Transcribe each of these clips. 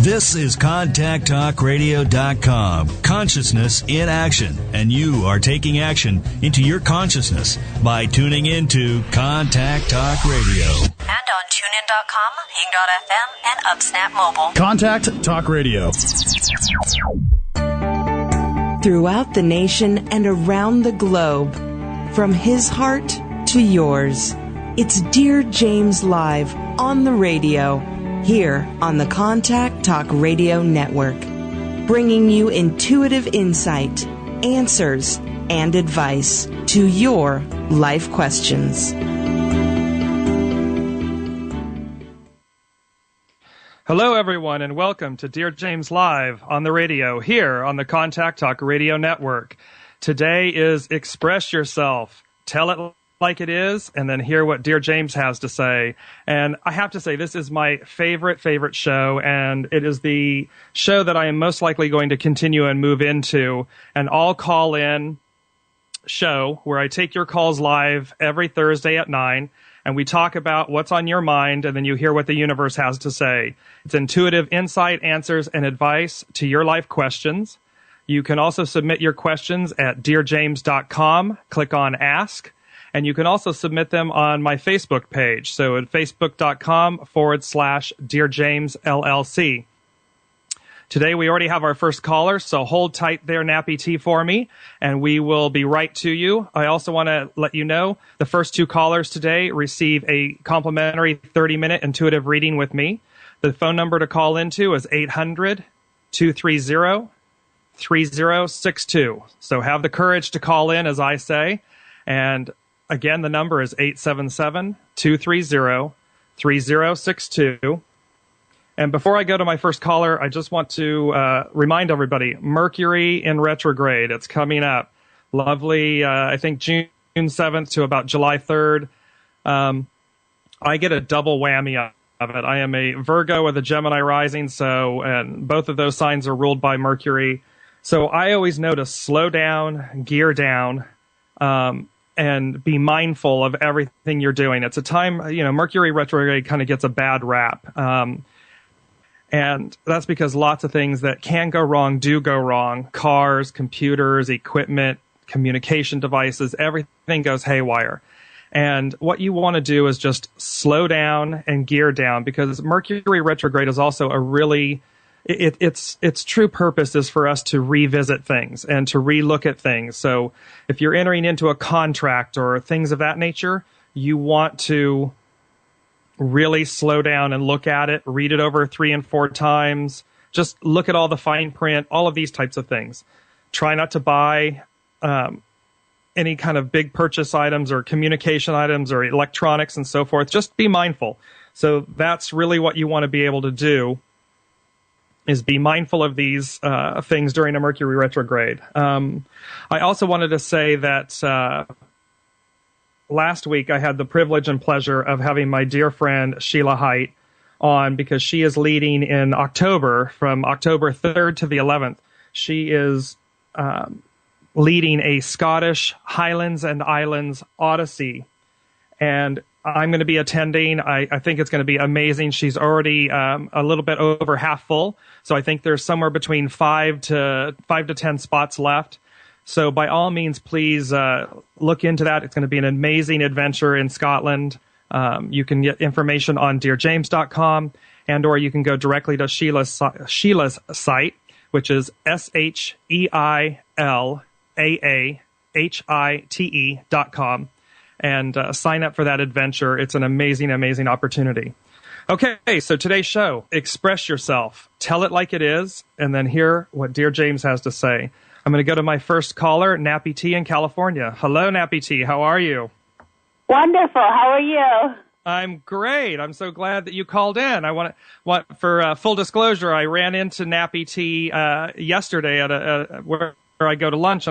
This is ContactTalkRadio.com. Consciousness in action. And you are taking action into your consciousness by tuning into Contact Talk Radio. And on TuneIn.com, Hing.fm, and UpSnap Mobile. Contact Talk Radio. Throughout the nation and around the globe, from his heart to yours, it's Dearjames Live on the radio, here on the Contact Talk Radio Network, bringing you intuitive insight, answers, and advice to your life questions. Hello, everyone, and welcome to Dearjames Live on the radio, here on the Contact Talk Radio Network. Today is Express Yourself. Tell it like it is, and then hear what Dearjames has to say. And I have to say, this is my favorite show, and it is the show that I am most likely going to continue and move into, an all-call-in show where I take your calls live every Thursday at 9, and we talk about what's on your mind, and then you hear what the universe has to say. It's intuitive insight, answers, and advice to your life questions. You can also submit your questions at dearjames.com. Click on Ask. And you can also submit them on my Facebook page. So at facebook.com/Dearjames LLC. Today we already have our first caller, so hold tight there, Nappy T, for me, and we will be right to you. I also want to let you know the first two callers today receive a complimentary 30-minute intuitive reading with me. The phone number to call into is 800-230-3062. So have the courage to call in, as I say, and again, the number is 877-230-3062. And before I go to my first caller, I just want to remind everybody, Mercury in retrograde, it's coming up. Lovely, I think June 7th to about July 3rd. I get a double whammy of it. I am a Virgo with a Gemini rising, and both of those signs are ruled by Mercury. So I always know to slow down, gear down, and be mindful of everything you're doing. It's a time, Mercury retrograde kind of gets a bad rap. And that's because lots of things that can go wrong do go wrong. Cars, computers, equipment, communication devices, everything goes haywire. And what you want to do is just slow down and gear down, because Mercury retrograde is also a really... Its true purpose is for us to revisit things and to relook at things. So if you're entering into a contract or things of that nature, you want to really slow down and look at it, read it over 3 and 4 times, just look at all the fine print, all of these types of things. Try not to buy any kind of big purchase items or communication items or electronics and so forth. Just be mindful. So that's really what you want to be able to do, is be mindful of these things during a Mercury retrograde. I also wanted to say that last week I had the privilege and pleasure of having my dear friend Sheila Haidt on, because she is leading in October, from October 3rd to the 11th. She is leading a Scottish Highlands and Islands Odyssey, and I'm going to be attending. I think it's going to be amazing. She's already a little bit over half full, so I think there's somewhere between 5 to 10 spots left. So by all means, please look into that. It's going to be an amazing adventure in Scotland. You can get information on dearjames.com, or you can go directly to Sheila's site, which is SHEILAAHITE.com. And sign up for that adventure. It's an amazing, amazing opportunity. Okay, so today's show, Express Yourself. Tell it like it is, and then hear what Dearjames has to say. I'm going to go to my first caller, Nappy T in California. Hello, Nappy T. How are you? Wonderful. How are you? I'm great. I'm so glad that you called in. For full disclosure, I ran into Nappy T yesterday at where I go to lunch,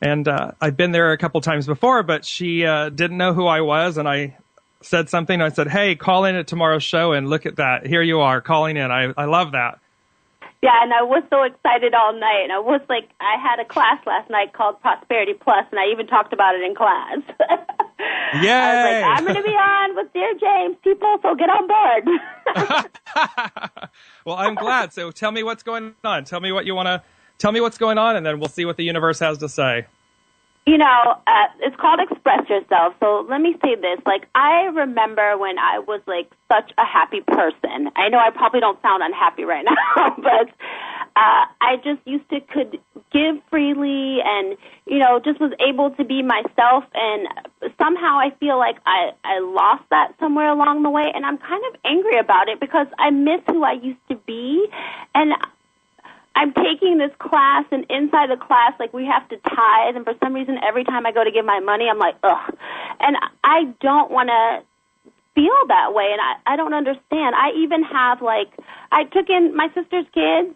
and I've been there a couple times before, but she didn't know who I was, and I said something. I said, hey, call in at tomorrow's show, and look at that. Here you are, calling in. I love that. Yeah, and I was so excited all night. And I had a class last night called Prosperity Plus, and I even talked about it in class. Yay! I was like, I'm going to be on with Dearjames, people, so get on board. Well, I'm glad. So tell me what's going on. Tell me what's going on, and then we'll see what the universe has to say. It's called Express Yourself. So let me say this. Like, I remember when I was, like, such a happy person. I know I probably don't sound unhappy right now, but I just could give freely and, just was able to be myself. And somehow I feel like I lost that somewhere along the way. And I'm kind of angry about it because I miss who I used to be. And I'm taking this class, and inside the class, like, we have to tithe, and for some reason, every time I go to give my money, I'm like, ugh. And I don't want to feel that way, and I don't understand. I even have, like, I took in my sister's kids,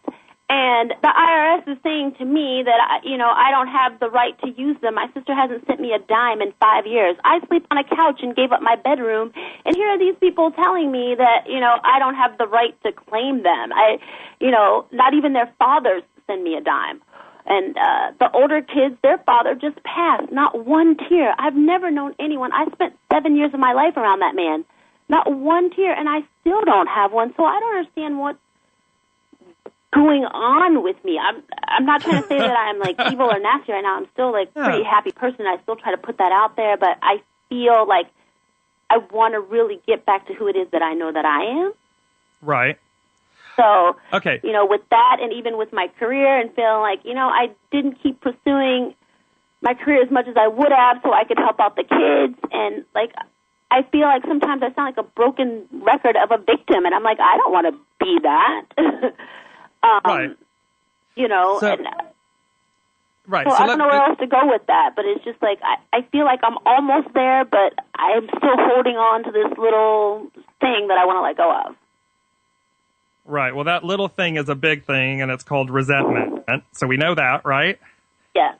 and the IRS is saying to me that, I don't have the right to use them. My sister hasn't sent me a dime in 5 years. I sleep on a couch and gave up my bedroom, and here are these people telling me that, I don't have the right to claim them. Not even their fathers send me a dime. And the older kids, their father just passed. Not one tear. I've never known anyone. I spent 7 years of my life around that man. Not one tear, and I still don't have one. So I don't understand what's going on with me. I'm not trying to say that I'm, like, evil or nasty right now. I'm still, like, a pretty happy person. I still try to put that out there, but I feel like I want to really get back to who it is that I know that I am. Right. So, okay. With that, and even with my career, and feeling like, I didn't keep pursuing my career as much as I would have so I could help out the kids. And, like, I feel like sometimes I sound like a broken record of a victim, and I'm like, I don't want to be that. Right. Right. So I don't know where else to go with that, but it's just like, I feel like I'm almost there, but I'm still holding on to this little thing that I want to let go of. Right. Well, that little thing is a big thing, and it's called resentment. So we know that, right? Yeah.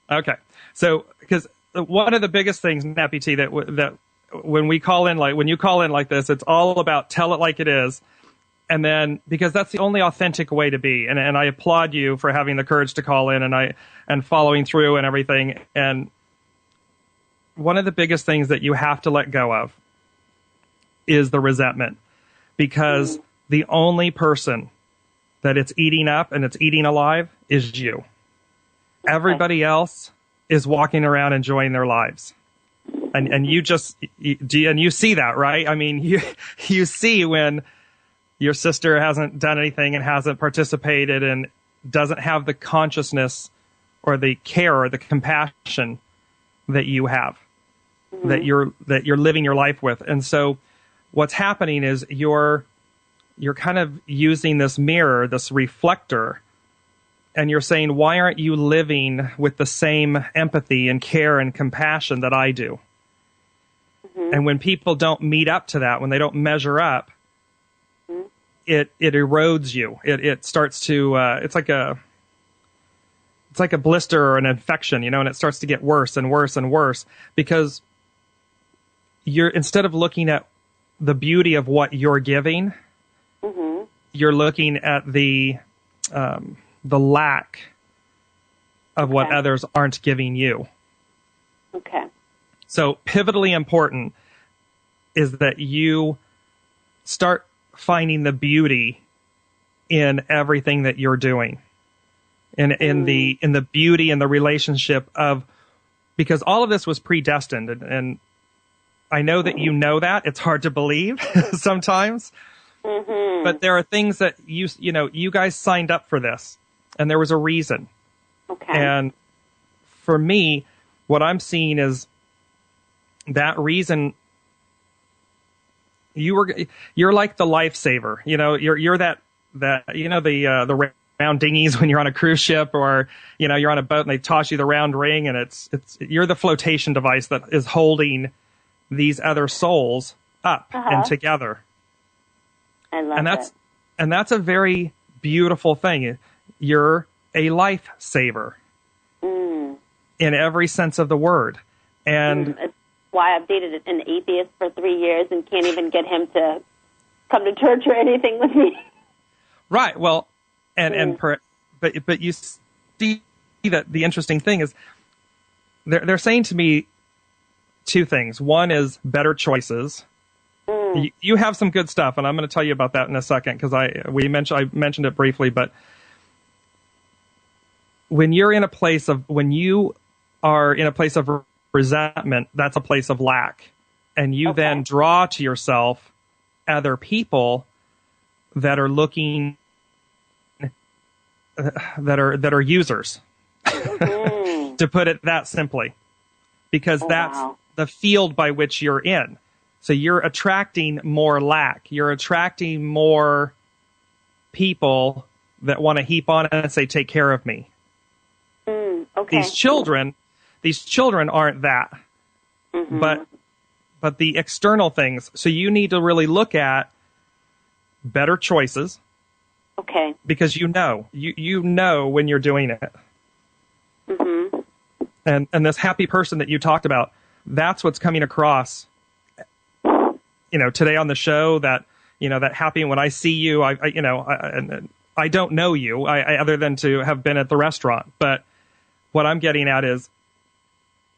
Okay. So, because one of the biggest things, Nappy T, that when you call in like this, it's all about tell it like it is. And then, because that's the only authentic way to be. And I applaud you for having the courage to call in and following through and everything. And one of the biggest things that you have to let go of is the resentment. Because the only person that it's eating up and it's eating alive is you. Okay. Everybody else is walking around enjoying their lives. And you see that, right? I mean, you see when your sister hasn't done anything and hasn't participated and doesn't have the consciousness or the care or the compassion that you have, that you're living your life with. And so what's happening is you're kind of using this mirror, this reflector, and you're saying, why aren't you living with the same empathy and care and compassion that I do? And when people don't meet up to that, when they don't measure up, it erodes you. It starts to it's like a blister or an infection, and it starts to get worse and worse and worse because instead of looking at the beauty of what you're giving, you're looking at the lack of what others aren't giving you. Okay. So pivotally important is that you start finding the beauty in everything that you're doing, in the beauty and the relationship of, because all of this was predestined, and I know that you know that. It's hard to believe sometimes, but there are things that you guys signed up for this, and there was a reason. Okay. And for me, what I'm seeing is that reason. You're like the lifesaver, you're that the round dinghies when you're on a cruise ship, or you're on a boat and they toss you the round ring, and you're the flotation device that is holding these other souls up and together. I love that. And that's a very beautiful thing. You're a lifesaver in every sense of the word. And it's why I've dated an atheist for 3 years and can't even get him to come to church or anything with me. Right. Well, but you see that the interesting thing is they're saying to me two things. One is better choices. You have some good stuff, and I'm going to tell you about that in a second because I mentioned it briefly. But when you are in a place of resentment, that's a place of lack, and you then draw to yourself other people that are looking that are users, to put it that simply, because that's the field by which you're in. So you're attracting more lack. You're attracting more people that want to heap on and say, take care of me. These children aren't that, but the external things. So you need to really look at better choices. Okay. Because you know when you're doing it. And this happy person that you talked about, that's what's coming across, today on the show, that happy. When I see you, I don't know you, other than to have been at the restaurant. But what I'm getting at is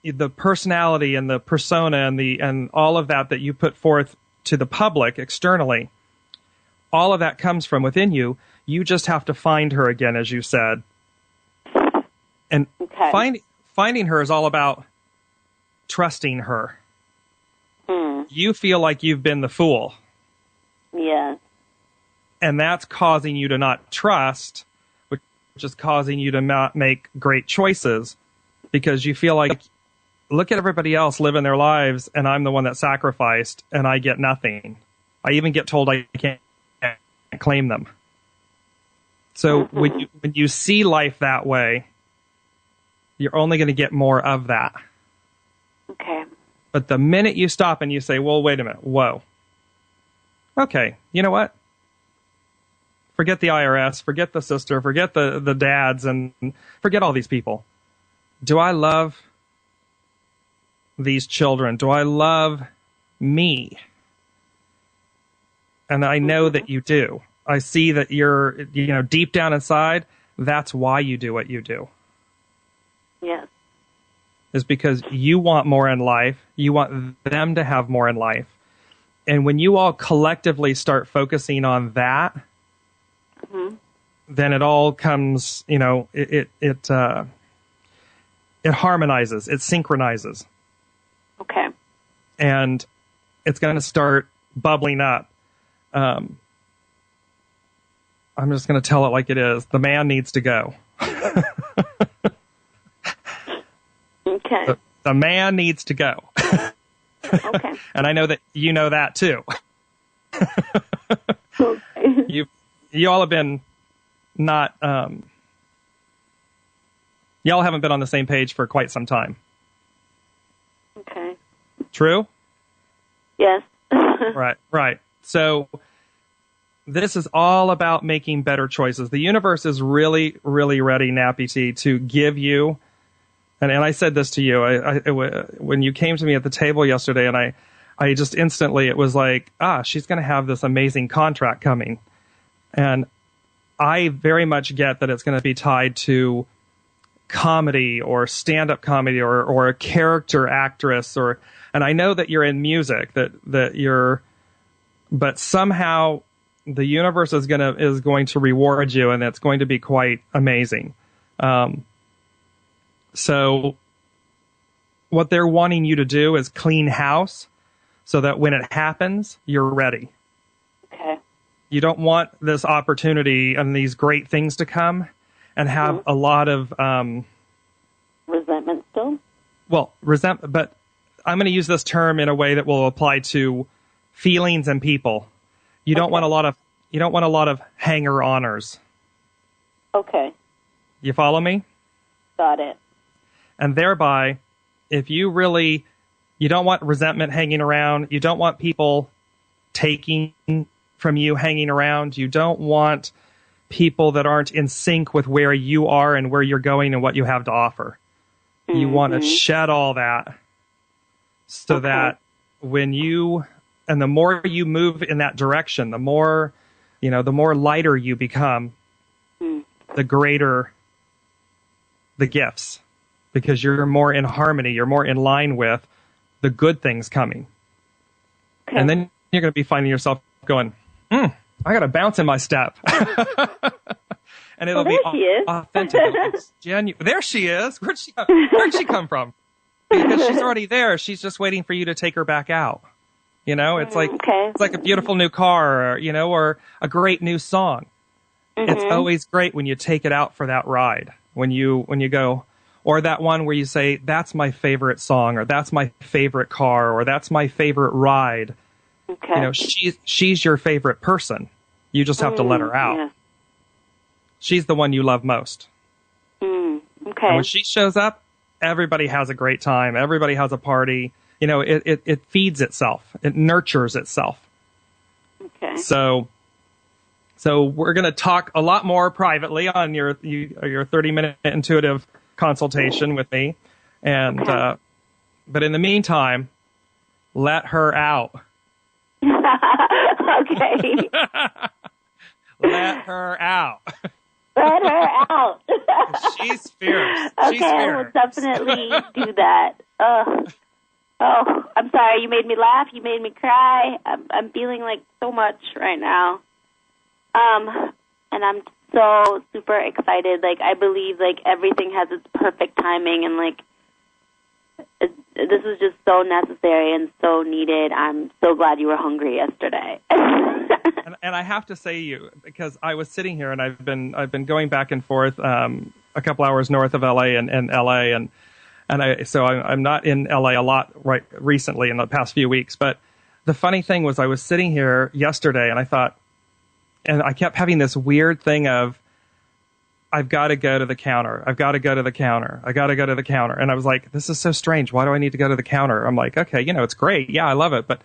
the personality and the persona and all of that you put forth to the public externally. All of that comes from within you. You just have to find her again, as you said. And finding her is all about trusting her. You feel like you've been the fool. Yeah. And that's causing you to not trust, which is causing you to not make great choices, because you feel like, look at everybody else living their lives, and I'm the one that sacrificed, and I get nothing. I even get told I can't claim them. So when you see life that way, you're only going to get more of that. Okay. But the minute you stop and you say, well, wait a minute, whoa. Okay, you know what? Forget the IRS, forget the sister, forget the dads, and forget all these people. Do I love these children? Do I love me? And I know that you do. I see that you're, deep down inside, that's why you do what you do. Yes. Is because you want more in life. You want them to have more in life. And when you all collectively start focusing on that, then it all comes, it harmonizes, it synchronizes. Okay. And it's going to start bubbling up. I'm just going to tell it like it is. The man needs to go. Okay. The man needs to go. Okay. And I know that you know that too. Okay. You all have been not, y'all haven't been on the same page for quite some time. Okay. True? Yes. Right. So this is all about making better choices. The universe is really, really ready, Nappy T, to give you, and I said this to you, when you came to me at the table yesterday, and I just instantly, it was like, she's going to have this amazing contract coming. And I very much get that it's going to be tied to comedy or stand-up comedy or a character actress, and I know that you're in music, that you're, but somehow the universe is going to reward you, and it's going to be quite amazing. So what they're wanting you to do is clean house so that when it happens, you're ready. Okay. You don't want this opportunity and these great things to come and have a lot of resentment still? Well, resentment, but I'm going to use this term in a way that will apply to feelings and people. You don't want a lot of hanger-oners. Okay. You follow me? Got it. And thereby, if you don't want resentment hanging around, you don't want people taking from you hanging around, you don't want people that aren't in sync with where you are and where you're going and what you have to offer. You want to shed all that so that when and the more you move in that direction, the more lighter you become, the greater the gifts, because you're more in harmony, you're more in line with the good things coming. Okay. And then you're going to be finding yourself going, I got a bounce in my step. And it'll be authentic. Genuine. There she is. Where'd she come from? Because she's already there. She's just waiting for you to take her back out. You know, it's like it's like a beautiful new car, or a great new song. Mm-hmm. It's always great when you take it out for that ride. When you go, or that one where you say, that's my favorite song, or that's my favorite car, or that's my favorite ride. Okay. You know, she's your favorite person. You just have to let her out. Yeah. She's the one you love most. Okay. And when she shows up, everybody has a great time. Everybody has a party. You know, it feeds itself. It nurtures itself. Okay. So we're going to talk a lot more privately on your 30-minute intuitive consultation with me. And but in the meantime, let her out. Okay. Let her out. Let her out. She's fierce. Okay, I will definitely do that. Oh, I'm sorry. You made me laugh. You made me cry. I'm feeling like so much right now. And I'm so super excited. Like, I believe, like, everything has its perfect timing, and, like, this is just so necessary and so needed. I'm so glad you were hungry yesterday. and I have to say, you, because I was sitting here and I've been going back and forth a couple hours north of LA and LA, and I'm not in LA a lot recently in the past few weeks. But the funny thing was, I was sitting here yesterday and I thought, and I kept having this weird thing of, I've got to go to the counter. I've got to go to the counter. I got to go to the counter. And I was like, this is so strange. Why do I need to go to the counter? I'm like, okay, you know, it's great. Yeah, I love it. But,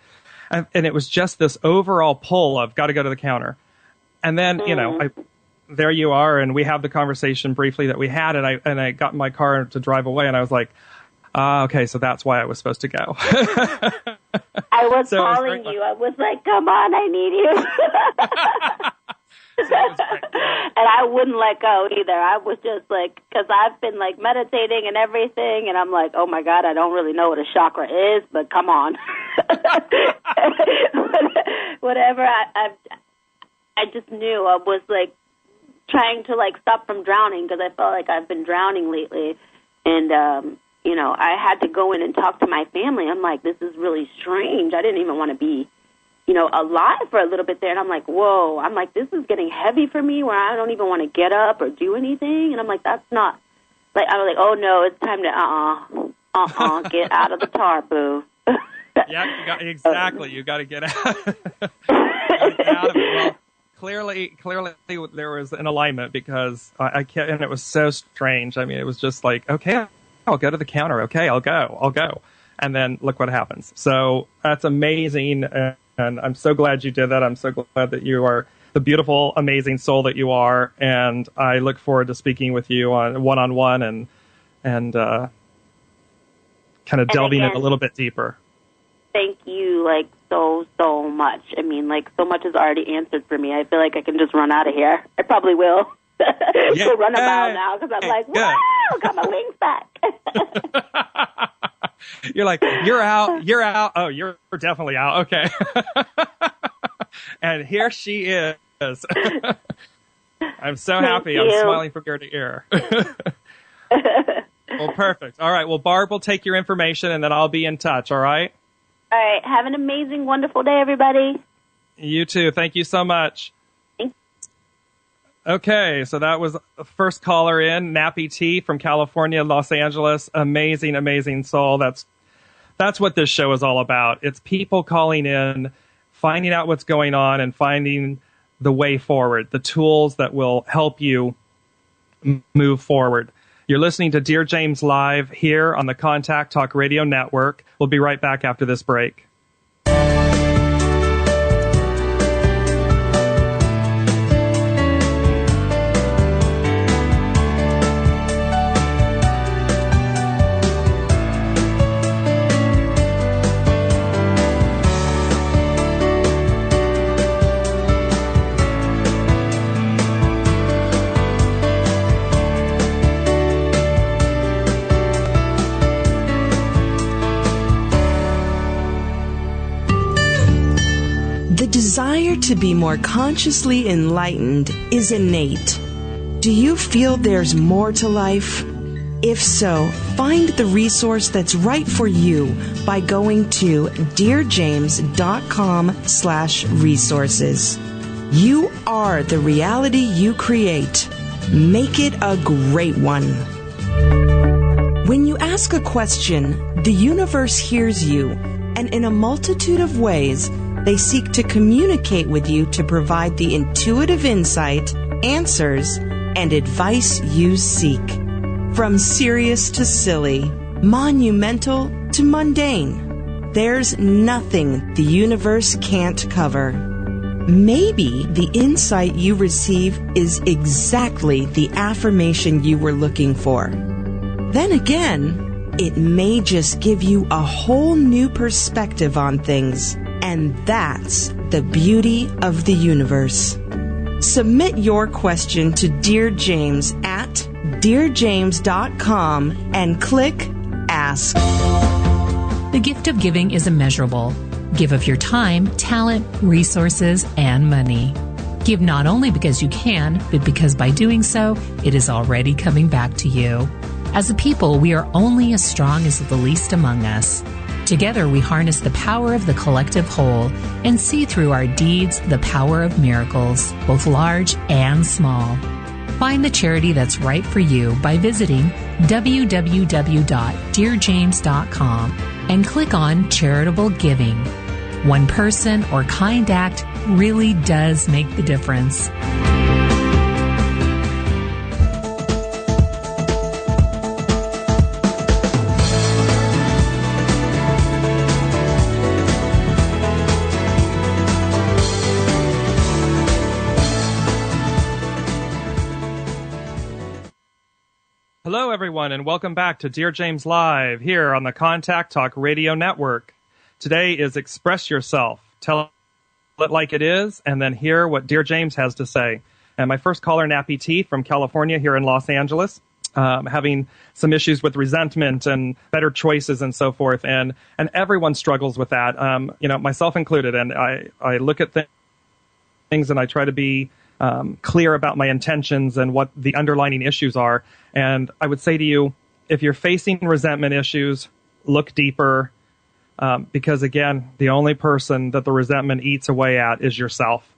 and it was just this overall pull of got to go to the counter. And then, you know, there you are. And we have the conversation briefly that we had. And I got in my car to drive away. And I was like, okay, so that's why I was supposed to go. I was calling you. I was like, come on, I need you. And I wouldn't let go either. I was just like, because I've been like meditating and everything, and I'm like, oh my God, I don't really know what a chakra is, but come on. Whatever. I just knew I was like trying to like stop from drowning, because I felt like I've been drowning lately. And, you know, I had to go in and talk to my family. I'm like, this is really strange. I didn't even want to be, you know, alive for a little bit there. And I'm like, whoa, I'm like, this is getting heavy for me, where I don't even want to get up or do anything. And I'm like, that's not, like, I was like, oh no, it's time to, get out of the tar, boo. Yeah, exactly. You got to get out. Get out of it. Well, clearly there was an alignment, because I can't, and it was so strange. I mean, it was just like, okay, I'll go to the counter. Okay, I'll go. And then look what happens. So that's amazing. And I'm so glad you did that. I'm so glad that you are the beautiful, amazing soul that you are. And I look forward to speaking with you on one-on-one and kind of delving in a little bit deeper. Thank you, like, so much. I mean, like, so much is already answered for me. I feel like I can just run out of here. I probably will. Yeah. Go run a mile now, because I'm like, wow, got my wings back. You're like, you're out. Oh, you're definitely out. Okay. And here she is. I'm so happy. I'm smiling from ear to ear. Well, perfect. All right. Well, Barb will take your information, and then I'll be in touch. All right. All right. Have an amazing, wonderful day, everybody. You too. Thank you so much. Okay, so that was the first caller in, Nappy T from California, Los Angeles. Amazing, amazing soul. That's what this show is all about. It's people calling in, finding out what's going on, and finding the way forward, the tools that will help you move forward. You're listening to Dearjames Live here on the Contact Talk Radio Network. We'll be right back after this break. desire to be more consciously enlightened is innate. Do you feel there's more to life? If so, find the resource that's right for you by going to dearjames.com/resources. You are the reality you create. Make it a great one. When you ask a question, the universe hears you, and in a multitude of ways, they seek to communicate with you to provide the intuitive insight, answers, and advice you seek. From serious to silly, monumental to mundane, there's nothing the universe can't cover. Maybe the insight you receive is exactly the affirmation you were looking for. Then again, it may just give you a whole new perspective on things, and that's the beauty of the universe. Submit your question to Dear James at dearjames.com and click Ask. The gift of giving is immeasurable. Give of your time, talent, resources, and money. Give not only because you can, but because by doing so, it is already coming back to you. As a people, we are only as strong as the least among us. Together, we harness the power of the collective whole and see through our deeds the power of miracles, both large and small. Find the charity that's right for you by visiting www.dearjames.com and click on Charitable Giving. One person or kind act really does make the difference. Hello, everyone, and welcome back to Dear James Live here on the Contact Talk Radio Network. Today is Express Yourself. Tell it like it is, and then hear what Dear James has to say. And my first caller, Nappy T from California here in Los Angeles, having some issues with resentment and better choices and so forth. And everyone struggles with that, myself included. And I look at things and I try to be clear about my intentions and what the underlying issues are. And I would say to you, if you're facing resentment issues, look deeper, because again, the only person that the resentment eats away at is yourself.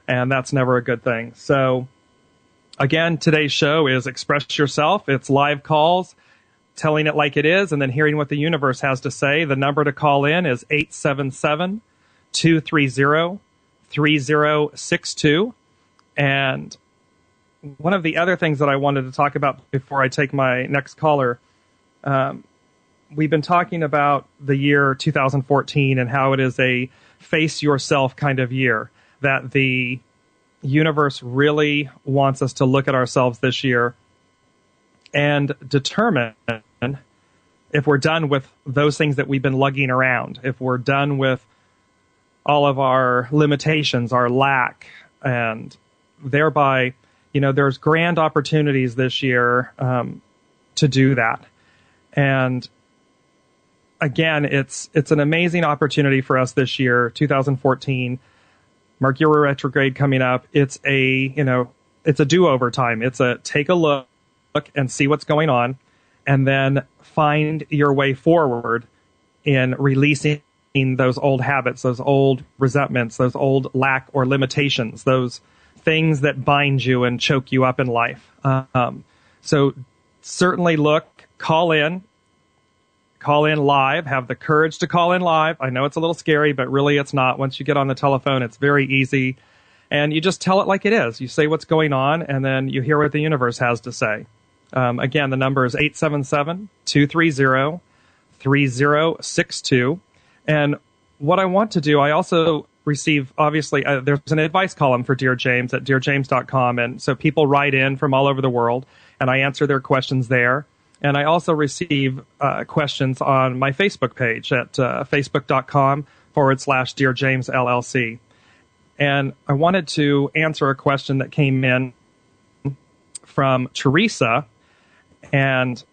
And that's never a good thing. So again, today's show is Express Yourself. It's live calls, telling it like it is, and then hearing what the universe has to say. The number to call in is 877-230-3062. And one of the other things that I wanted to talk about before I take my next caller, we've been talking about the year 2014 and how it is a face yourself kind of year, that the universe really wants us to look at ourselves this year and determine if we're done with those things that we've been lugging around, if we're done with all of our limitations, our lack, and thereby, there's grand opportunities this year to do that. And again, it's an amazing opportunity for us this year, 2014. Mercury retrograde coming up. It's a do-over time. It's a take a look and see what's going on, and then find your way forward in releasing those old habits, those old resentments, those old lack or limitations, those things that bind you and choke you up in life. So certainly call in live, have the courage to call in live. I know it's a little scary, but really it's not. Once you get on the telephone, it's very easy. And you just tell it like it is. You say what's going on, and then you hear what the universe has to say. Again, the number is 877-230-3062. And what I want to do, I also receive, obviously, there's an advice column for Dear James at dearjames.com. And so people write in from all over the world, and I answer their questions there. And I also receive questions on my Facebook page at facebook.com/Dear James LLC. And I wanted to answer a question that came in from Teresa. And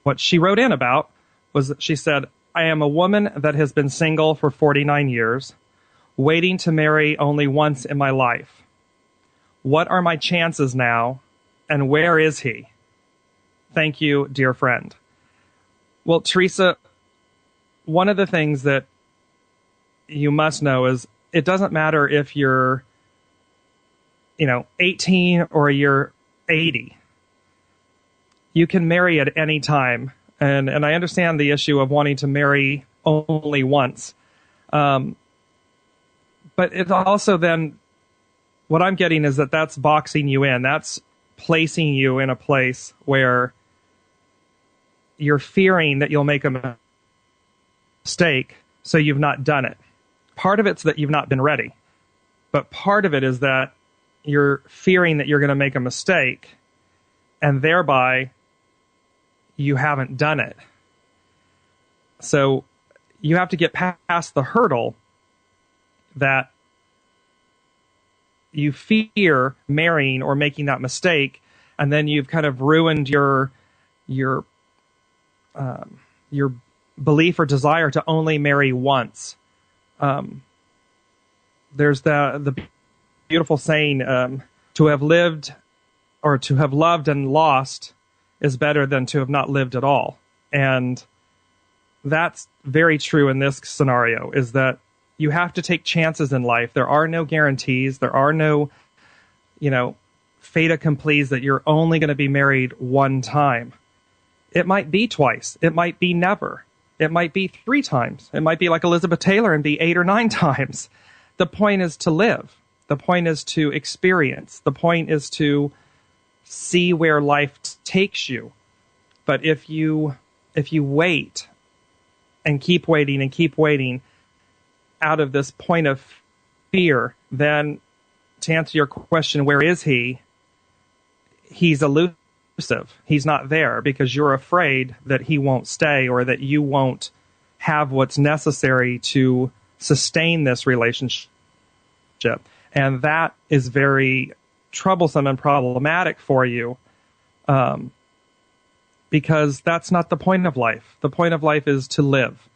what she wrote in about was that she said, I am a woman that has been single for 49 years. waiting to marry only once in my life. What are my chances now, and where is he? Thank you, dear friend. Well, Teresa, one of the things that you must know is it doesn't matter if you're, 18 or you're 80. You can marry at any time. And I understand the issue of wanting to marry only once. But it's also then, what I'm getting is that that's boxing you in. That's placing you in a place where you're fearing that you'll make a mistake, so you've not done it. Part of it's that you've not been ready. But part of it is that you're fearing that you're going to make a mistake, and thereby you haven't done it. So you have to get past the hurdle that you fear marrying or making that mistake, and then you've kind of ruined your belief or desire to only marry once. There's the beautiful saying, to have lived or to have loved and lost is better than to have not lived at all. And that's very true in this scenario, is that you have to take chances in life. There are no guarantees. There are no, fait accomplis that you're only going to be married one time. It might be twice. It might be never. It might be 3 times. It might be like Elizabeth Taylor and be 8 or 9 times. The point is to live. The point is to experience. The point is to see where life takes you. But if you wait and keep waiting out of this point of fear, then to answer your question, where is he? He's elusive. He's not there because you're afraid that he won't stay or that you won't have what's necessary to sustain this relationship. And that is very troublesome and problematic for you, because that's not the point of life. The point of life is to live.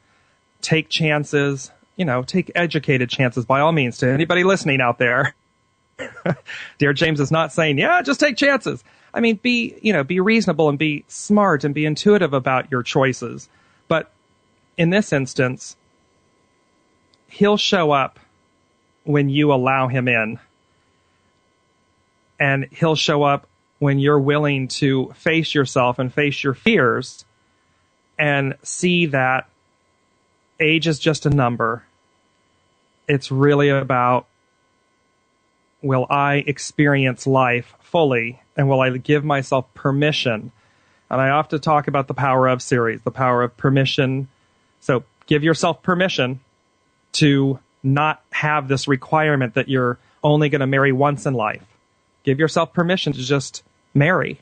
Take chances, take educated chances by all means. To anybody listening out there, Dearjames is not saying, just take chances. I mean, be reasonable and be smart and be intuitive about your choices. But in this instance, he'll show up when you allow him in. And he'll show up when you're willing to face yourself and face your fears and see that age is just a number. It's really about, will I experience life fully, and will I give myself permission? And I often talk about the Power Of series, the power of permission. So give yourself permission to not have this requirement that you're only going to marry once in life. Give yourself permission to just marry.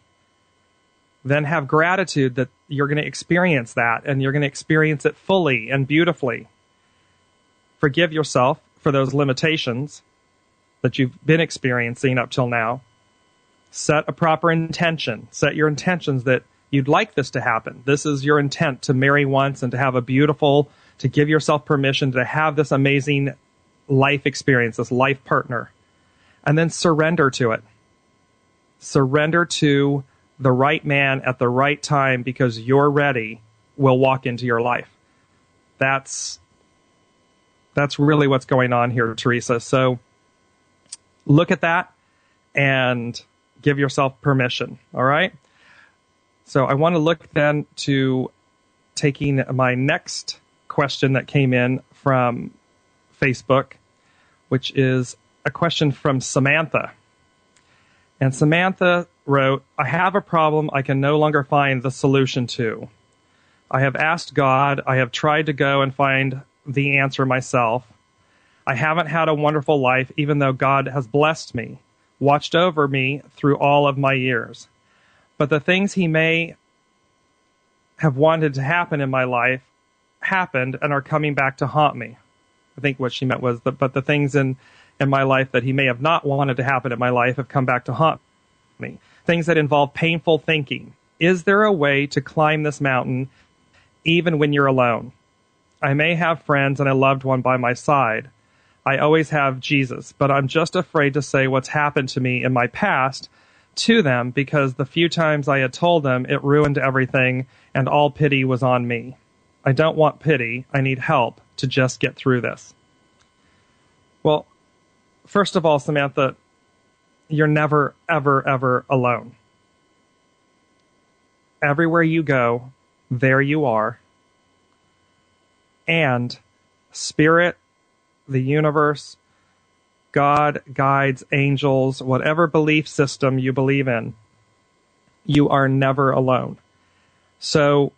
Then have gratitude that you're going to experience that, and you're going to experience it fully and beautifully. Forgive yourself for those limitations that you've been experiencing up till now. Set a proper intention. Set your intentions that you'd like this to happen. This is your intent, to marry once and to have to give yourself permission to have this amazing life experience, this life partner. And then surrender to it. Surrender to the right man at the right time, because you're ready, will walk into your life. That's really what's going on here, Teresa. So look at that and give yourself permission. All right? So I want to look then to taking my next question that came in from Facebook, which is a question from Samantha. And Samantha wrote, I have a problem I can no longer find the solution to. I have asked God. I have tried to go and find the answer myself. I haven't had a wonderful life, even though God has blessed me, watched over me through all of my years. But the things he may have wanted to happen in my life happened and are coming back to haunt me. I think what she meant was, but the things in my life that he may have not wanted to happen in my life have come back to haunt me. Things that involve painful thinking. Is there a way to climb this mountain even when you're alone? I may have friends and a loved one by my side, I always have Jesus, but I'm just afraid to say what's happened to me in my past to them because the few times I had told them, it ruined everything and all pity was on me. I don't want pity. I need help to just get through this. Well, first of all, Samantha, you're never, ever, ever alone. Everywhere you go, there you are. And Spirit, the universe, God, guides, angels, whatever belief system you believe in, you are never alone. So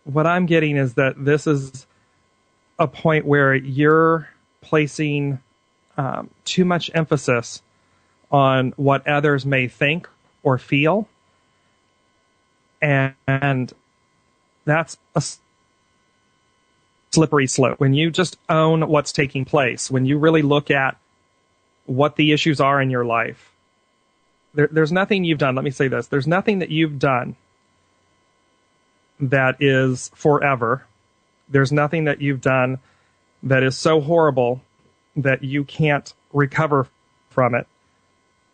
what I'm getting is that this is a point where you're placing too much emphasis on what others may think or feel. And that's a slippery slope. When you just own what's taking place, when you really look at what the issues are in your life, there's nothing you've done. Let me say this. There's nothing that you've done that is forever. There's nothing that you've done that is so horrible that you can't recover from it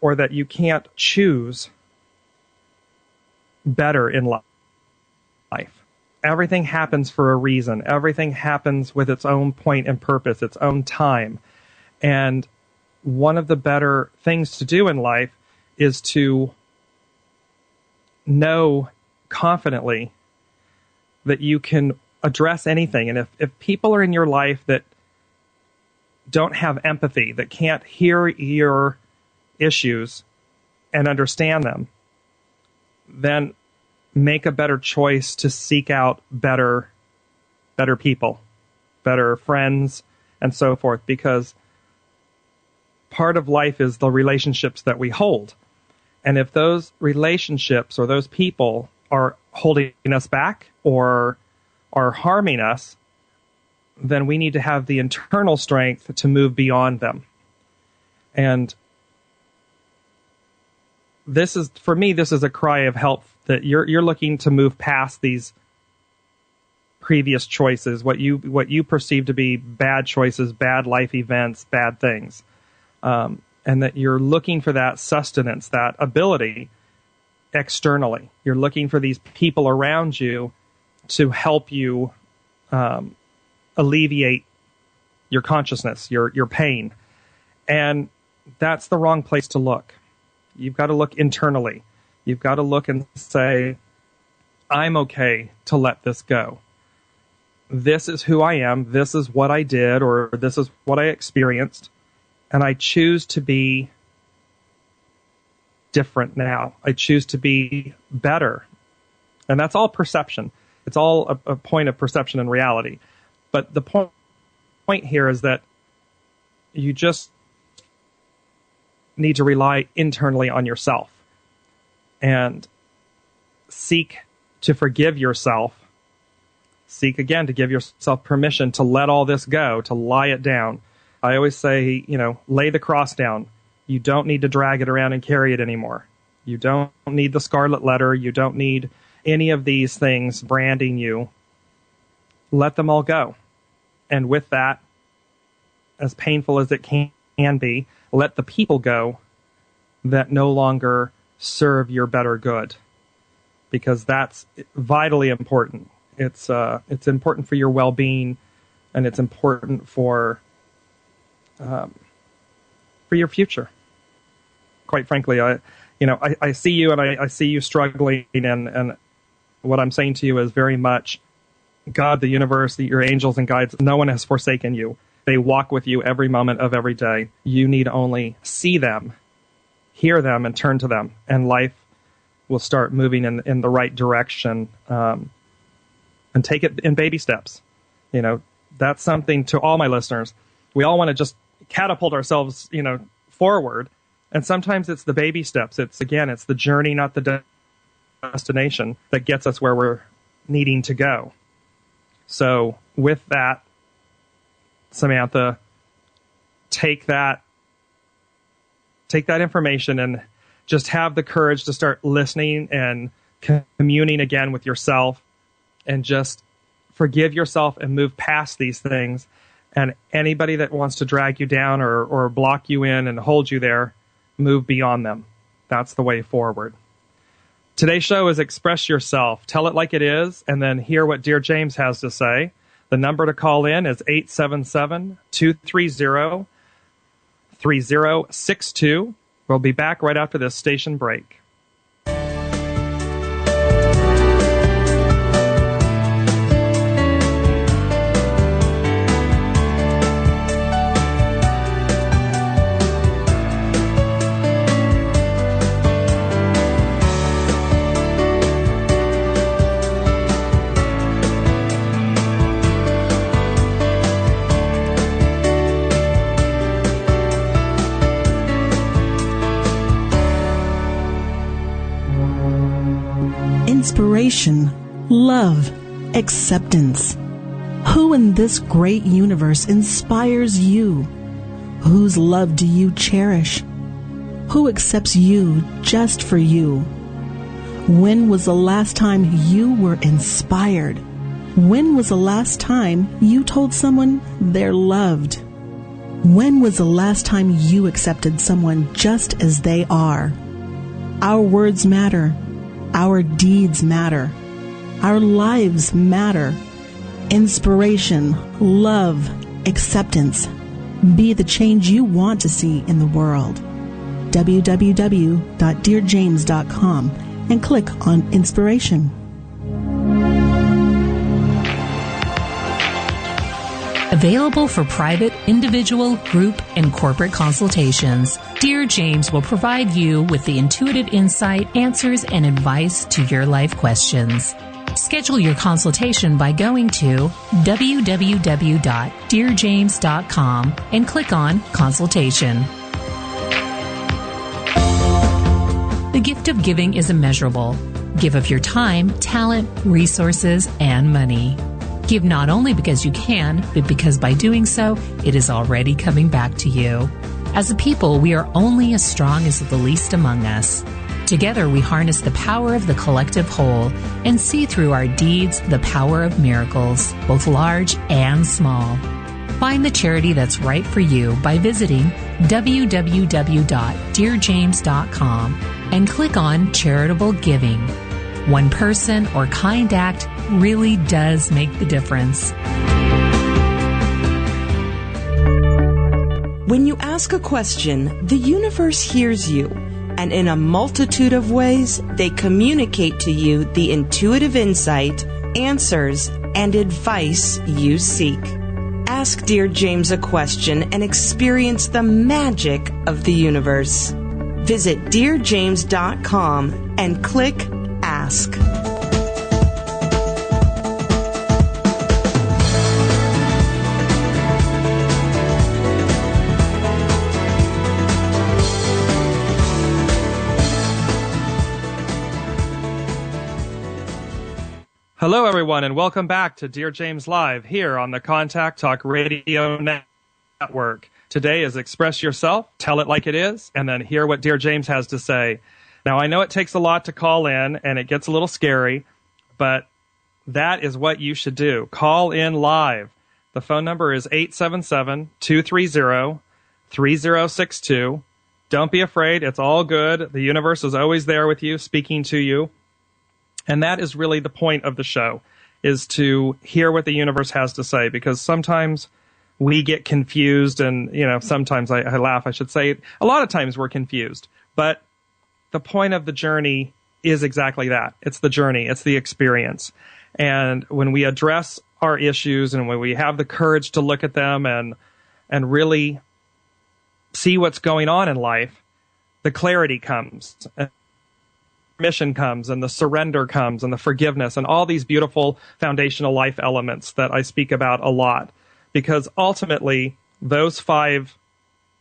or that you can't choose better in life. Everything happens for a reason. Everything happens with its own point and purpose, its own time. And one of the better things to do in life is to know confidently that you can address anything. And if people are in your life that don't have empathy, that can't hear your issues and understand them, then make a better choice to seek out better people, better friends, and so forth. Because part of life is the relationships that we hold. And if those relationships or those people are holding us back or are harming us, then we need to have the internal strength to move beyond them. And this is, for me, this is a cry of help, that you're looking to move past these previous choices, what you perceive to be bad choices, bad life events, bad things. And that you're looking for that sustenance, that ability externally. You're looking for these people around you to help you alleviate your consciousness, your pain. And that's the wrong place to look. You've got to look internally. You've got to look and say, I'm okay to let this go. This is who I am. This is what I did, or this is what I experienced. And I choose to be different now. I choose to be better. And that's all perception. It's all a point of perception and reality. But the point here is that you just need to rely internally on yourself and seek to forgive yourself. Seek again to give yourself permission to let all this go, to lie it down. I always say, lay the cross down. You don't need to drag it around and carry it anymore. You don't need the scarlet letter. You don't need any of these things branding you. Let them all go. And with that, as painful as it can be, let the people go that no longer serve your better good, because that's vitally important. It's important for your well-being, and it's important for your future. Quite frankly, I see you, and I see you struggling, and what I'm saying to you is very much God, the universe, your angels and guides. No one has forsaken you. They walk with you every moment of every day. You need only see them, hear them, and turn to them, and life will start moving in the right direction. And take it in baby steps. That's something to all my listeners. We all want to just catapult ourselves, forward. And sometimes it's the baby steps. It's the journey, not the destination, that gets us where we're needing to go. So with that, Samantha, take that information and just have the courage to start listening and communing again with yourself, and just forgive yourself and move past these things, And anybody that wants to drag you down or block you in and hold you there, move beyond them. That's the way forward. Today's show is Express Yourself. Tell it like it is, and then hear what Dear James has to say. The number to call in is 877-230-3062. We'll be back right after this station break. Inspiration, love, acceptance. Who in this great universe inspires you? Whose love do you cherish? Who accepts you just for you? When was the last time you were inspired? When was the last time you told someone they're loved? When was the last time you accepted someone just as they are? Our words matter. Our deeds matter. Our lives matter. Inspiration, love, acceptance. Be the change you want to see in the world. www.dearjames.com and click on Inspiration. Available for private, individual, group, and corporate consultations, Dear James will provide you with the intuitive insight, answers, and advice to your life questions. Schedule your consultation by going to www.dearjames.com and click on Consultation. The gift of giving is immeasurable. Give of your time, talent, resources, and money. Give not only because you can, but because by doing so, it is already coming back to you. As a people, we are only as strong as the least among us. Together, we harness the power of the collective whole and see through our deeds the power of miracles, both large and small. Find the charity that's right for you by visiting www.dearjames.com and click on Charitable Giving. One person or kind act really does make the difference. When you ask a question, the universe hears you, and in a multitude of ways, they communicate to you the intuitive insight, answers, and advice you seek. Ask Dear James a question and experience the magic of the universe. Visit dearjames.com and click Ask. Hello, everyone, and welcome back to Dear James Live here on the Contact Talk Radio Network. Today is Express Yourself, Tell It Like It Is, and then hear what Dear James has to say. Now, I know it takes a lot to call in, and it gets a little scary, but that is what you should do. Call in live. The phone number is 877-230-3062. Don't be afraid. It's all good. The universe is always there with you, speaking to you. And that is really the point of the show, is to hear what the universe has to say, because sometimes we get confused, and, sometimes I laugh, I should say. A lot of times we're confused, but the point of the journey is exactly that. It's the journey. It's the experience. And when we address our issues and when we have the courage to look at them and really see what's going on in life, the clarity comes. Mission comes, and the surrender comes, and the forgiveness, and all these beautiful foundational life elements that I speak about a lot. Because ultimately, those 5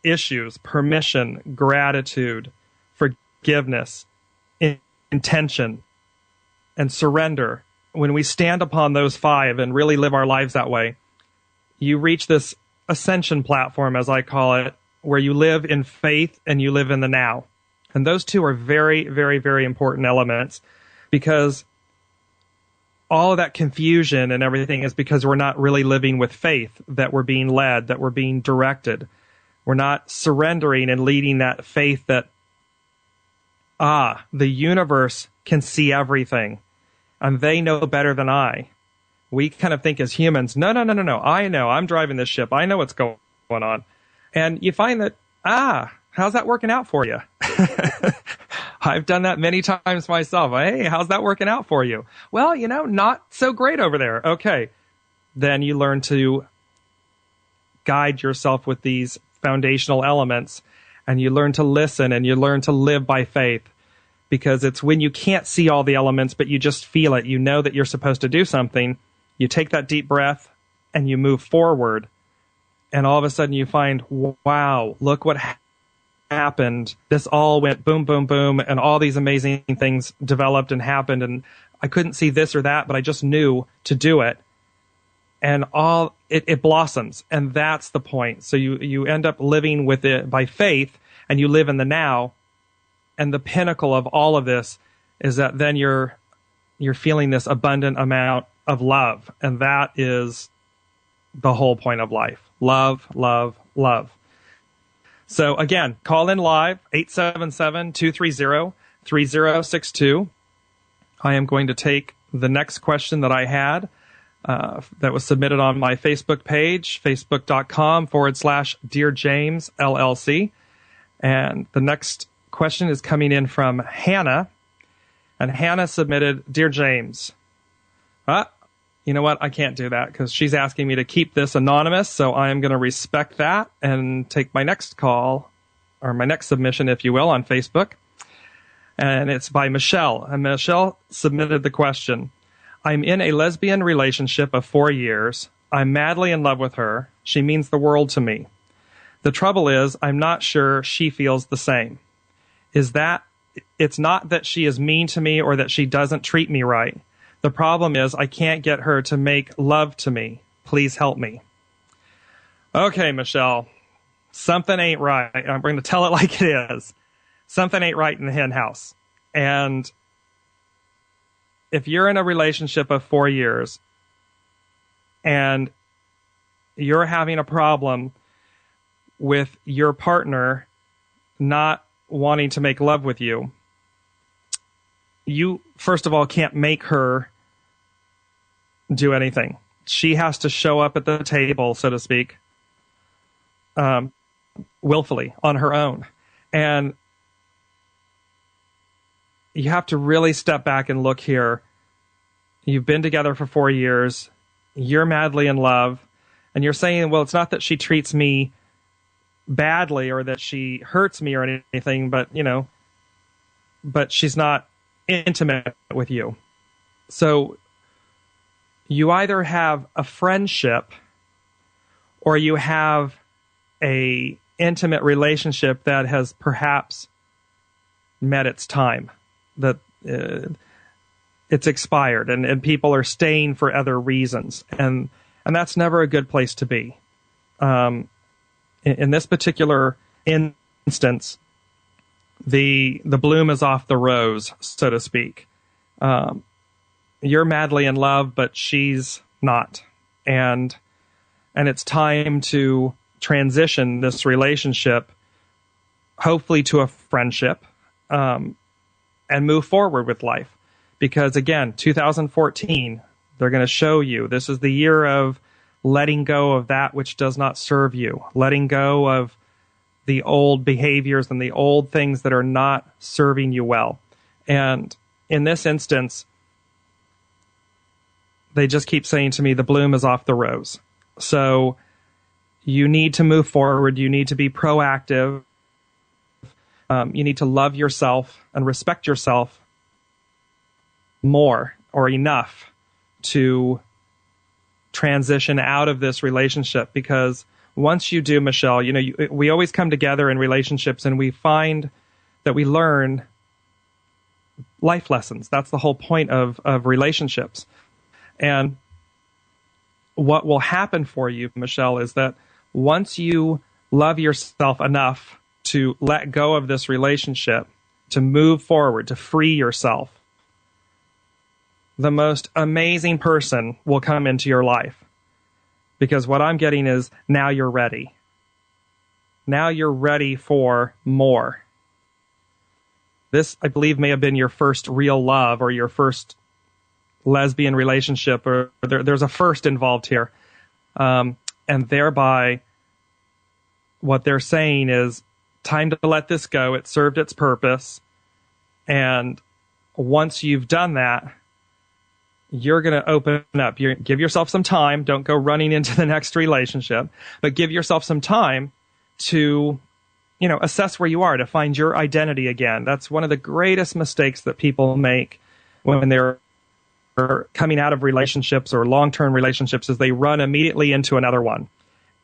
issues, permission, gratitude, forgiveness, intention, and surrender, when we stand upon those 5 and really live our lives that way, you reach this ascension platform, as I call it, where you live in faith and you live in the now. And those 2 are very, very, very important elements, because all of that confusion and everything is because we're not really living with faith, that we're being led, that we're being directed. We're not surrendering and leading that faith that, the universe can see everything and they know better than I. We kind of think as humans, no. I know. I'm driving this ship. I know what's going on. And you find that, how's that working out for you? I've done that many times myself. Hey, how's that working out for you? Well, not so great over there. Okay. Then you learn to guide yourself with these foundational elements, and you learn to listen, and you learn to live by faith, because it's when you can't see all the elements, but you just feel it. You know that you're supposed to do something. You take that deep breath and you move forward. And all of a sudden you find, wow, look what happened. This all went boom, boom, boom. And all these amazing things developed and happened. And I couldn't see this or that, but I just knew to do it. And it blossoms. And that's the point. So you end up living with it by faith, and you live in the now. And the pinnacle of all of this is that then you're feeling this abundant amount of love. And that is the whole point of life. Love, love, love. So again, call in live, 877-230-3062. I am going to take the next question that I had that was submitted on my Facebook page, facebook.com/Dearjames LLC. And the next question is coming in from Hannah. And Hannah submitted, Dear James. You know what? I can't do that because she's asking me to keep this anonymous. So I am going to respect that and take my next call, or my next submission, if you will, on Facebook. And it's by Michelle. And Michelle submitted the question. I'm in a lesbian relationship of 4 years. I'm madly in love with her. She means the world to me. The trouble is, I'm not sure she feels the same. It's not that she is mean to me or that she doesn't treat me right. The problem is I can't get her to make love to me. Please help me. Okay, Michelle, something ain't right. I'm going to tell it like it is. Something ain't right in the hen house. And if you're in a relationship of 4 years and you're having a problem with your partner not wanting to make love with you, you, first of all, can't make her do anything. She has to show up at the table, so to speak, willfully on her own. And you have to really step back and look here. You've been together for 4 years. You're madly in love. And you're saying, well, it's not that she treats me badly or that she hurts me or anything, but she's not intimate with you. So you either have a friendship or you have a intimate relationship that has perhaps met its time, that it's expired and people are staying for other reasons. And that's never a good place to be. In this particular instance, the bloom is off the rose, so to speak. You're madly in love, but she's not. And it's time to transition this relationship, hopefully to a friendship, and move forward with life. Because again, 2014, they're going to show you this is the year of letting go of that which does not serve you, letting go of the old behaviors and the old things that are not serving you well. And in this instance, they just keep saying to me, the bloom is off the rose. So you need to move forward. You need to be proactive. You need to love yourself and respect yourself more or enough to transition out of this relationship. Because once you do, Michelle, we always come together in relationships and we find that we learn life lessons. That's the whole point of relationships. And what will happen for you, Michelle, is that once you love yourself enough to let go of this relationship, to move forward, to free yourself, the most amazing person will come into your life. Because what I'm getting is now you're ready. Now you're ready for more. This, I believe, may have been your first real love or your first lesbian relationship, or there's a first involved here. And thereby, what they're saying is, time to let this go. It served its purpose. And once you've done that, you're going to open up. Give yourself some time. Don't go running into the next relationship, but give yourself some time to, assess where you are, to find your identity again. That's one of the greatest mistakes that people make when they're coming out of relationships or long-term relationships, is they run immediately into another one.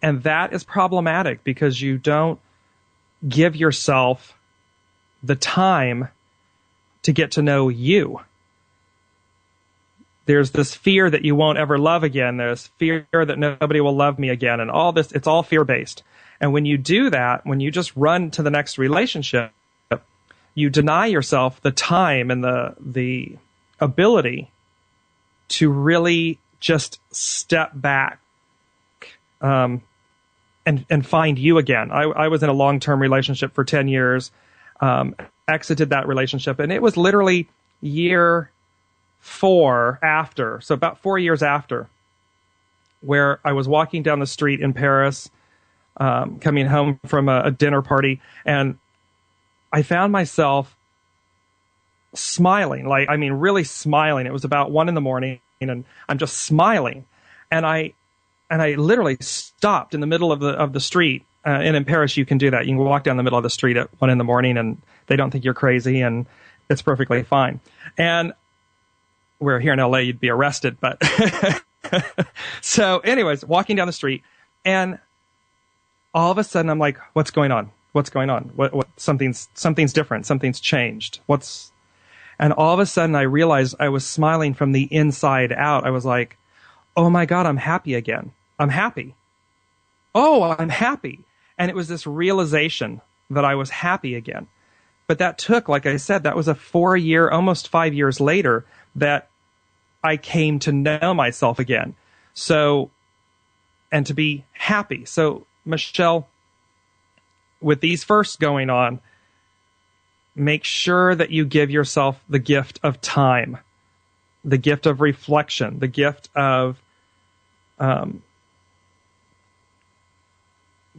And that is problematic because you don't give yourself the time to get to know you. There's this fear that you won't ever love again. There's fear that nobody will love me again. And all this, it's all fear-based. And when you do that, when you just run to the next relationship, you deny yourself the time and the ability to really just step back and find you again. I was in a long-term relationship for 10 years, exited that relationship, and it was literally year 4 after, so about 4 years after, where I was walking down the street in Paris, coming home from a dinner party, and I found myself smiling, really smiling. It was about 1 a.m, and I'm just smiling, and I literally stopped in the middle of the street. And in Paris, you can do that. You can walk down the middle of the street at 1 a.m, and they don't think you're crazy, and it's perfectly fine. And where here in LA, you'd be arrested. But so anyways, walking down the street, and all of a sudden I'm like, what's going on? What's going on? What something's different. Something's changed. And all of a sudden I realized I was smiling from the inside out. I was like, oh my God, I'm happy again. I'm happy. Oh, I'm happy. And it was this realization that I was happy again. But that took, like I said, that was a 4-year, almost 5 years later that I came to know myself again. So, and to be happy. So, Michelle, with these firsts going on, make sure that you give yourself the gift of time, the gift of reflection, the gift of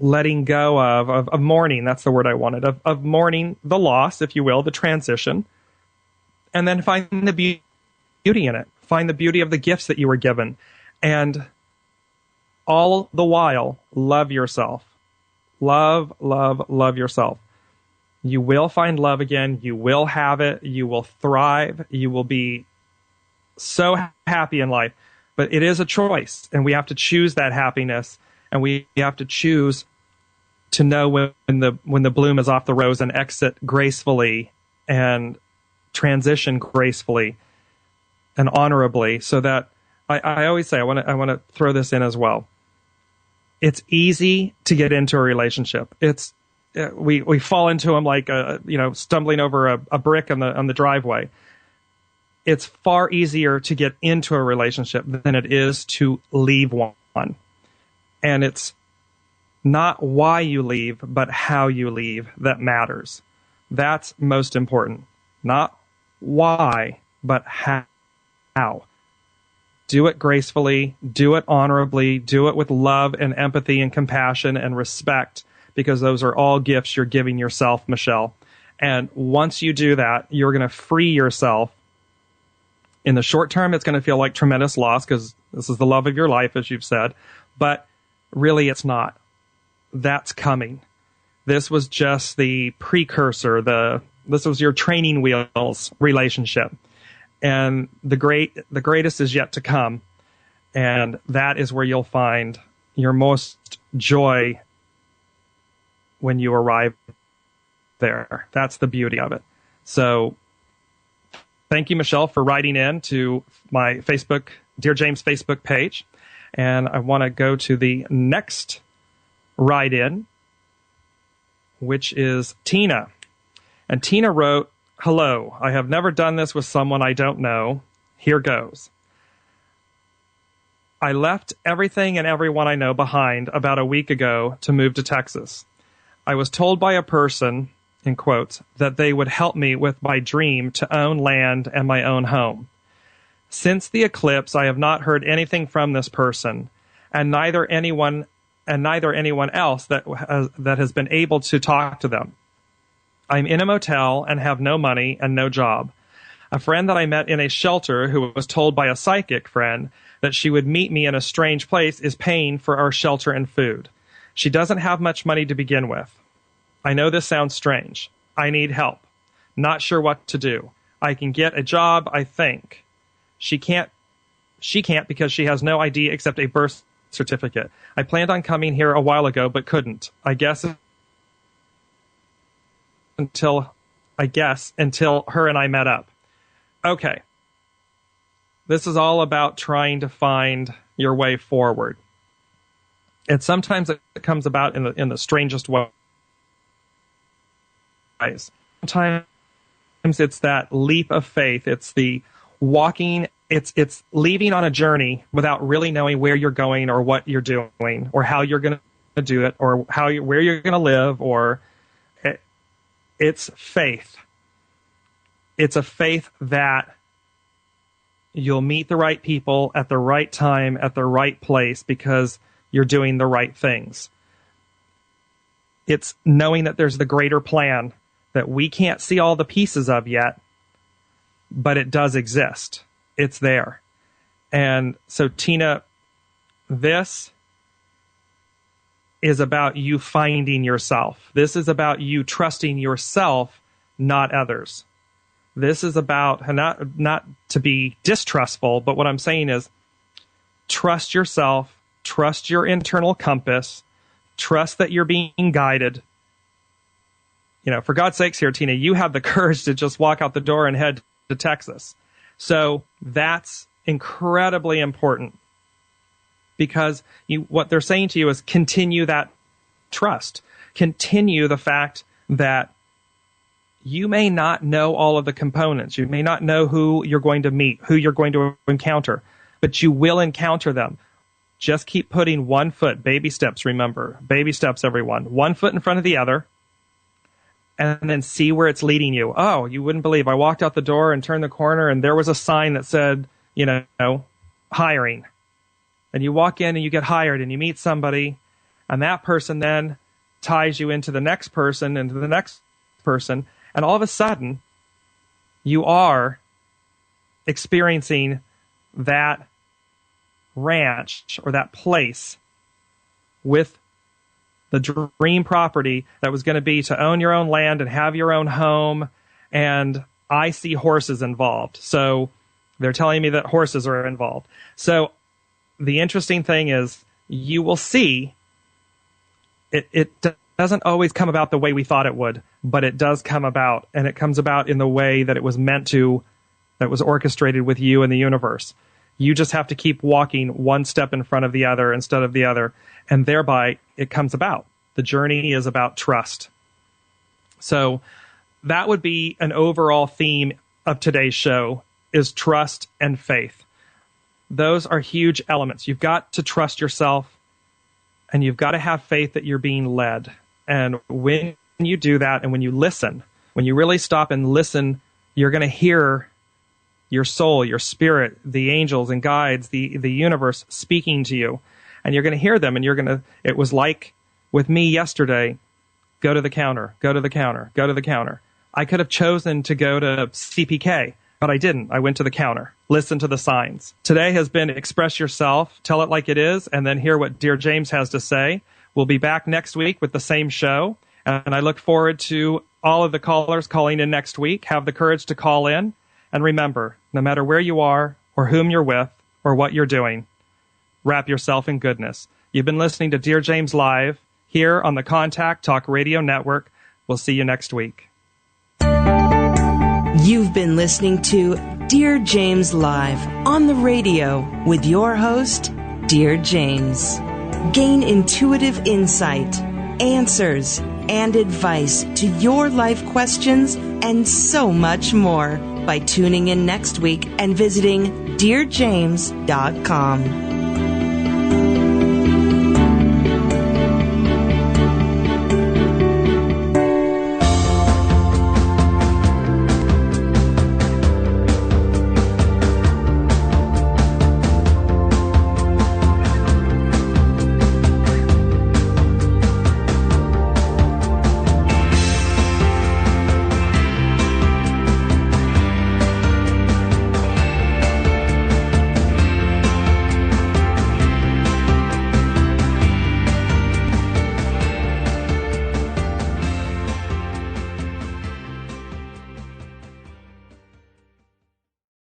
letting go of mourning. That's the word I wanted, of mourning the loss, if you will, the transition, and then find the beauty in it. Find the beauty of the gifts that you were given. And all the while, love yourself. Love, love, love yourself. You will find love again. You will have it. You will thrive. You will be so happy in life. But it is a choice, and we have to choose that happiness, and we have to choose to know when the bloom is off the rose and exit gracefully and transition gracefully and honorably. So that I always say, I want to throw this in as well. It's easy to get into a relationship. We fall into them like stumbling over a brick on the driveway. It's far easier to get into a relationship than it is to leave one. And it's not why you leave, but how you leave that matters. That's most important. Not why, but how. Do it gracefully, do it honorably, do it with love and empathy and compassion and respect, because those are all gifts you're giving yourself, Michelle. And once you do that, you're going to free yourself. In the short term, it's going to feel like tremendous loss because this is the love of your life, as you've said. But really, it's not. That's coming. This was just the precursor. This was your training wheels relationship. And the greatest is yet to come. And that is where you'll find your most joy when you arrive there. That's the beauty of it. So thank you, Michelle, for writing in to my Facebook, Dearjames Facebook page. And I want to go to the next write-in, which is Tina. And Tina wrote, "Hello, I have never done this with someone I don't know. Here goes. I left everything and everyone I know behind about a week ago to move to Texas. I was told by a person, in quotes, that they would help me with my dream to own land and my own home. Since the eclipse, I have not heard anything from this person, and neither anyone else that has been able to talk to them. I'm in a motel and have no money and no job. A friend that I met in a shelter who was told by a psychic friend that she would meet me in a strange place is paying for our shelter and food. She doesn't have much money to begin with. I know this sounds strange. I need help. Not sure what to do. I can get a job, I think. She can't because she has no ID except a birth certificate. I planned on coming here a while ago but couldn't. I guess until her and I met up. Okay. This is all about trying to find your way forward. And sometimes it comes about in the strangest ways. Sometimes it's that leap of faith. It's the walking. It's leaving on a journey without really knowing where you're going or what you're doing or how you're going to do it or where you're going to live. It's faith. It's a faith that you'll meet the right people at the right time, at the right place, because you're doing the right things. It's knowing that there's the greater plan that we can't see all the pieces of yet, but it does exist. It's there. And so, Tina, this is about you finding yourself. This is about you trusting yourself, not others. This is about not to be distrustful, but what I'm saying is trust yourself, trust your internal compass, trust that you're being guided. You know, for God's sakes here, Tina, you have the courage to just walk out the door and head to Texas. So that's incredibly important because what they're saying to you is continue that trust. Continue the fact that you may not know all of the components. You may not know who you're going to meet, who you're going to encounter, but you will encounter them. Just keep putting one foot, baby steps, remember. Baby steps, everyone. One foot in front of the other, and then see where it's leading you. Oh, you wouldn't believe. I walked out the door and turned the corner, and there was a sign that said, hiring. And you walk in and you get hired, and you meet somebody, and that person then ties you into the next person, and to the next person, and all of a sudden, you are experiencing that ranch or that place with the dream property that was going to be to own your own land and have your own home. And I see horses involved. So they're telling me that horses are involved. So the interesting thing is you will see it doesn't always come about the way we thought it would, but it does come about, and it comes about in the way that it was meant to, that was orchestrated with you and the universe. You just have to keep walking one step in front of the other instead of the other, and thereby it comes about. The journey is about trust. So that would be an overall theme of today's show, is trust and faith. Those are huge elements. You've got to trust yourself, and you've got to have faith that you're being led. And when you do that, and when you listen, when you really stop and listen, you're going to hear your soul, your spirit, the angels and guides, the universe speaking to you. And you're going to hear them, and it was like with me yesterday, go to the counter, go to the counter, go to the counter. I could have chosen to go to CPK, but I didn't. I went to the counter, listen to the signs. Today has been express yourself, tell it like it is, and then hear what Dearjames has to say. We'll be back next week with the same show, and I look forward to all of the callers calling in next week. Have the courage to call in, and remember, no matter where you are, or whom you're with, or what you're doing, wrap yourself in goodness. You've been listening to Dearjames Live here on the Contact Talk Radio Network. We'll see you next week. You've been listening to Dearjames Live on the radio with your host, Dearjames. Gain intuitive insight, answers, and advice to your life questions and so much more by tuning in next week and visiting dearjames.com.